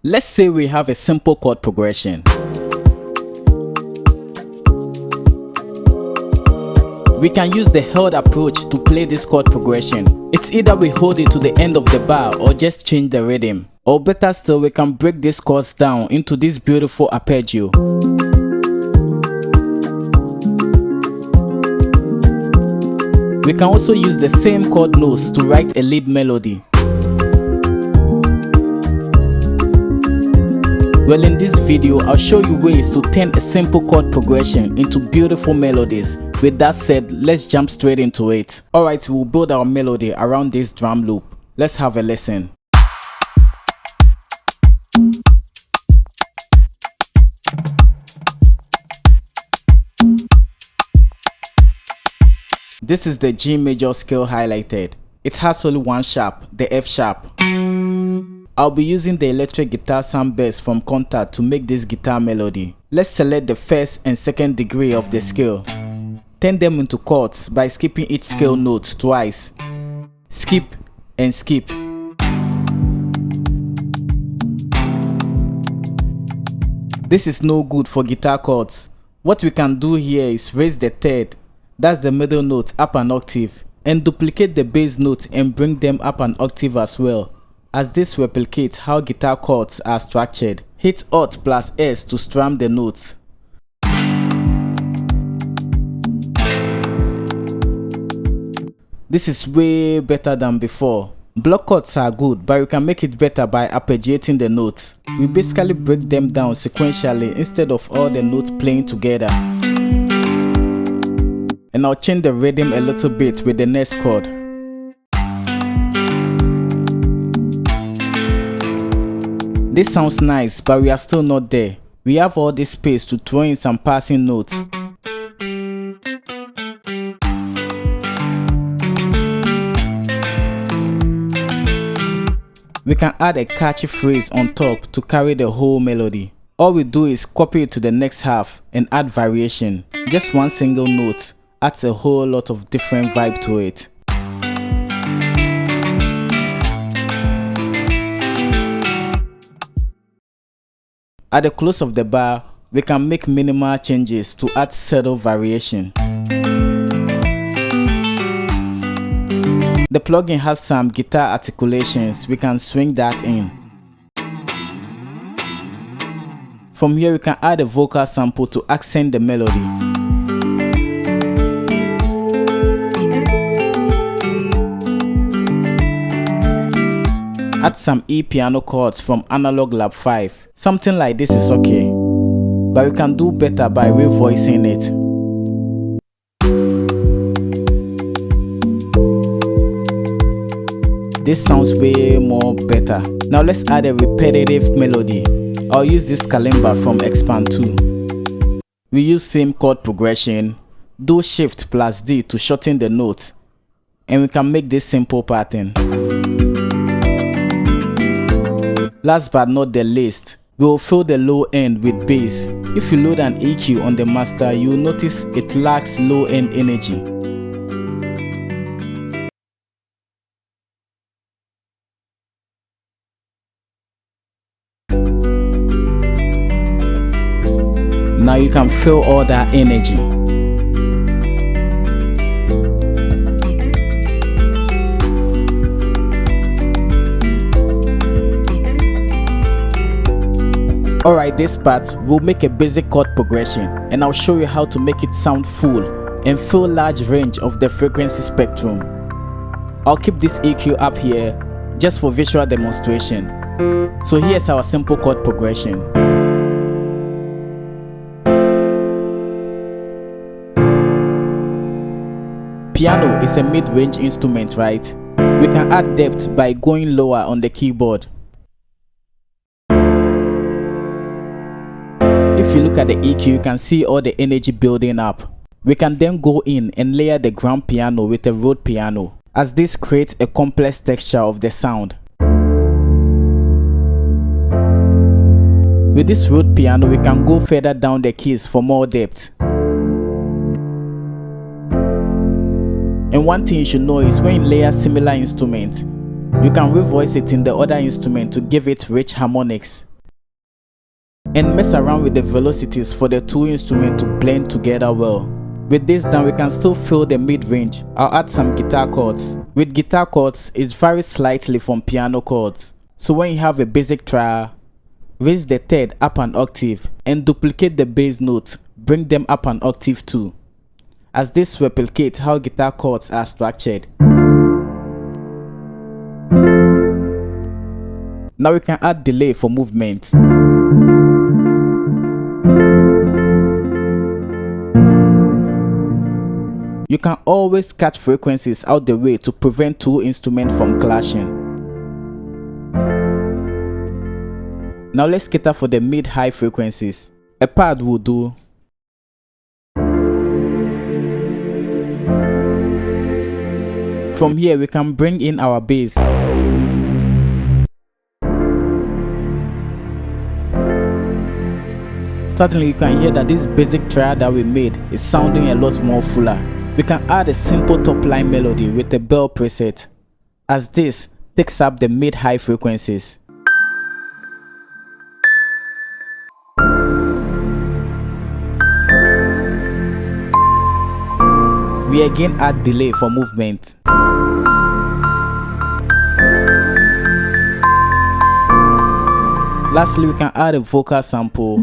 Let's say we have a simple chord progression. We can use the held approach to play this chord progression. It's either we hold it to the end of the bar or just change the rhythm. Or better still, we can break these chords down into this beautiful arpeggio. We can also use the same chord notes to write a lead melody. Well, in this video, I'll show you ways to turn a simple chord progression into beautiful melodies. With that said, let's jump straight into it. Alright, we'll build our melody around this drum loop. Let's have a listen. This is the G major scale highlighted. It has only one sharp, the F sharp. I'll be using the electric guitar sound bass from Contact to make this guitar melody. Let's select the first and second degree of the scale. Turn them into chords by skipping each scale note twice. Skip and skip. This is no good for guitar chords. What we can do here is raise the third, that's the middle note, up an octave, and duplicate the bass note and bring them up an octave as well, as this replicates how guitar chords are structured. Hit Alt plus S to strum the notes. This is way better than before. Block chords are good, but you can make it better by arpeggiating the notes. We basically break them down sequentially instead of all the notes playing together. And I'll change the rhythm a little bit with the next chord. This sounds nice, but we are still not there. We have all this space to throw in some passing notes. We can add a catchy phrase on top to carry the whole melody. All we do is copy it to the next half and add variation. Just one single note adds a whole lot of different vibe to it. At the close of the bar, we can make minimal changes to add subtle variation. The plugin has some guitar articulations, we can swing that in. From here we can add a vocal sample to accent the melody. Add some E piano chords from Analog Lab 5. Something like this is okay, but we can do better by revoicing it. This sounds way more better. Now let's add a repetitive melody. I'll use this kalimba from Expand 2. We use same chord progression, do Shift plus D to shorten the note, and we can make this simple pattern. Last but not the least, we will fill the low end with bass. If you load an EQ on the master, you will notice it lacks low end energy. Now you can feel all that energy. Alright, this part we'll make a basic chord progression and I'll show you how to make it sound full and fill large range of the frequency spectrum. I'll keep this EQ up here just for visual demonstration. So here's our simple chord progression. Piano is a mid-range instrument, right? We can add depth by going lower on the keyboard. If you look at the EQ, you can see all the energy building up. We can then go in and layer the ground piano with a Rode piano, as this creates a complex texture of the sound. With this Rode piano, we can go further down the keys for more depth. And one thing you should know is when you layer similar instruments, you can revoice it in the other instrument to give it rich harmonics. and mess around with the velocities for the two instruments to blend together well. With this done, we can still feel the mid-range. I'll add some guitar chords. With guitar chords, it varies slightly from piano chords. So when you have a basic triad, raise the third up an octave and duplicate the bass notes, bring them up an octave too, as this replicates how guitar chords are structured. Now we can add delay for movement. You can always cut frequencies out the way to prevent two instruments from clashing. Now let's cater for the mid-high frequencies. A pad will do. From here we can bring in our bass. Suddenly you can hear that this basic triad that we made is sounding a lot more fuller. We can add a simple top line melody with a bell preset, as this takes up the mid-high frequencies. We again add delay for movement. Lastly, we can add a vocal sample,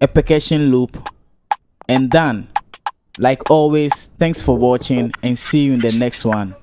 a percussion loop, and done. Like always, thanks for watching and see you in the next one.